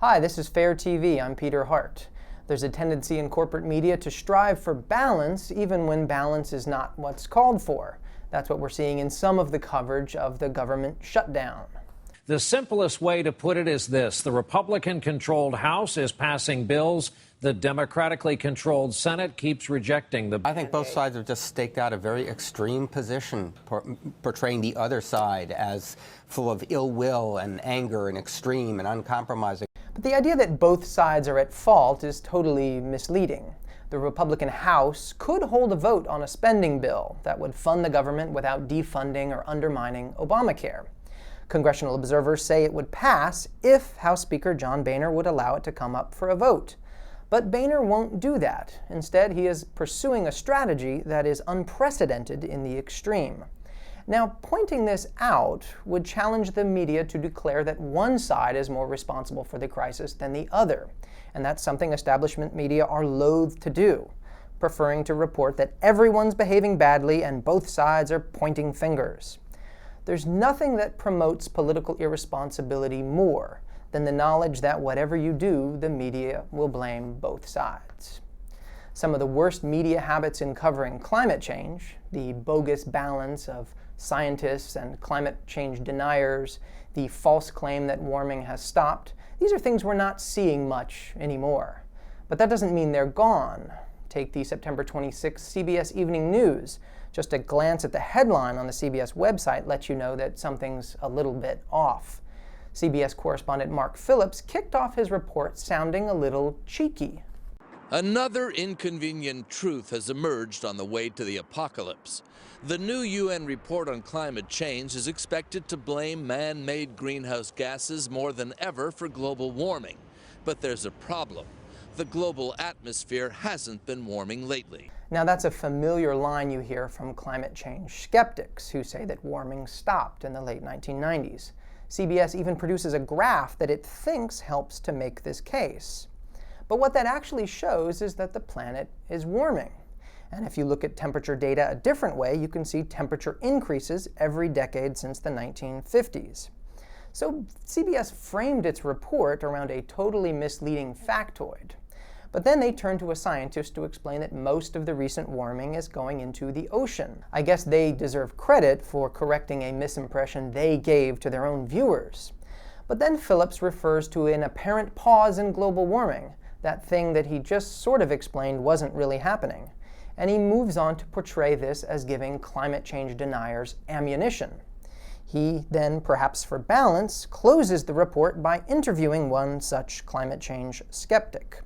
Hi, this is Fair TV. I'm Peter Hart. There's a tendency in corporate media to strive for balance even when balance is not what's called for. That's what we're seeing in some of the coverage of the government shutdown. The simplest way to put it is this: the Republican-controlled House is passing bills. The Democratically controlled Senate keeps rejecting them. I think both sides have just staked out a very extreme position, portraying the other side as full of ill will and anger and extreme and uncompromising. But the idea that both sides are at fault is totally misleading. The Republican House could hold a vote on a spending bill that would fund the government without defunding or undermining Obamacare. Congressional observers say it would pass if House Speaker John Boehner would allow it to come up for a vote. But Boehner won't do that. Instead, he is pursuing a strategy that is unprecedented in the extreme. Now, pointing this out would challenge the media to declare that one side is more responsible for the crisis than the other. And that's something establishment media are loath to do, preferring to report that everyone's behaving badly and both sides are pointing fingers. There's nothing that promotes political irresponsibility more than the knowledge that whatever you do, the media will blame both sides. Some of the worst media habits in covering climate change, the bogus balance of scientists and climate change deniers, the false claim that warming has stopped, these are things we're not seeing much anymore. But that doesn't mean they're gone. Take the September 26th CBS Evening News. Just a glance at the headline on the CBS website lets you know that something's a little bit off. CBS correspondent Mark Phillips kicked off his report sounding a little cheeky. Another inconvenient truth has emerged on the way to the apocalypse. The new UN report on climate change is expected to blame man-made greenhouse gases more than ever for global warming. But there's a problem. The global atmosphere hasn't been warming lately. Now that's a familiar line you hear from climate change skeptics who say that warming stopped in the late 1990s. CBS even produces a graph that it thinks helps to make this case. But what that actually shows is that the planet is warming. And if you look at temperature data a different way, you can see temperature increases every decade since the 1950s. So CBS framed its report around a totally misleading factoid. But then they turned to a scientist to explain that most of the recent warming is going into the ocean. I guess they deserve credit for correcting a misimpression they gave to their own viewers. But then Phillips refers to an apparent pause in global warming, that thing that he just sort of explained wasn't really happening. And he moves on to portray this as giving climate change deniers ammunition. He then, perhaps for balance, closes the report by interviewing one such climate change skeptic.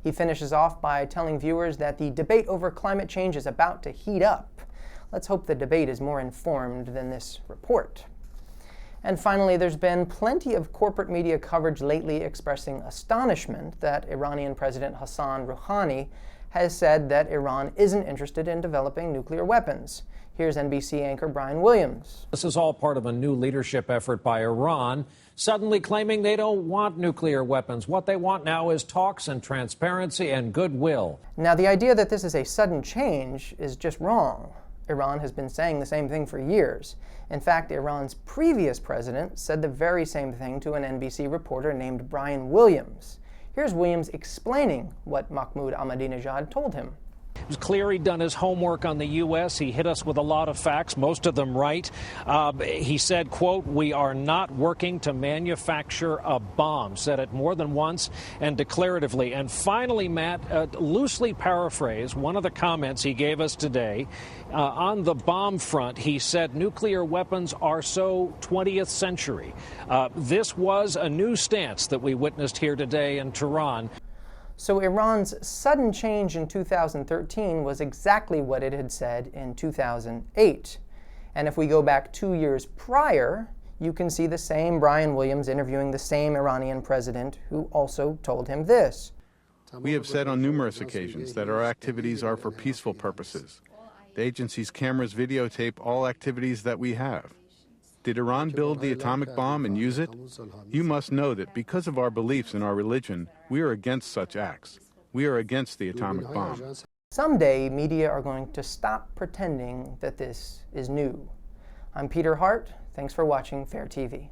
He finishes off by telling viewers that the debate over climate change is about to heat up. Let's hope the debate is more informed than this report. And finally, there's been plenty of corporate media coverage lately expressing astonishment that Iranian President Hassan Rouhani has said that Iran isn't interested in developing nuclear weapons. Here's NBC anchor Brian Williams. This is all part of a new leadership effort by Iran, suddenly claiming they don't want nuclear weapons. What they want now is talks and transparency and goodwill. Now, the idea that this is a sudden change is just wrong. Iran has been saying the same thing for years. In fact, Iran's previous president said the very same thing to an NBC reporter named Brian Williams. Here's Williams explaining what Mahmoud Ahmadinejad told him. It was clear he'd done his homework on the U.S. He hit us with a lot of facts, most of them right. He said, quote, "We are not working to manufacture a bomb," said it more than once and declaratively. And finally, Matt, loosely paraphrase one of the comments he gave us today. On the bomb front, he said nuclear weapons are so 20th century. This was a new stance that we witnessed here today in Tehran. So Iran's sudden change in 2013 was exactly what it had said in 2008. And if we go back 2 years prior, you can see the same Brian Williams interviewing the same Iranian president who also told him this. We have said on numerous occasions that our activities are for peaceful purposes. The agency's cameras videotape all activities that we have. Did Iran build the atomic bomb and use it? You must know that because of our beliefs in our religion, we are against such acts. We are against the atomic bomb. Someday, media are going to stop pretending that this is new. I'm Peter Hart. Thanks for watching Fair TV.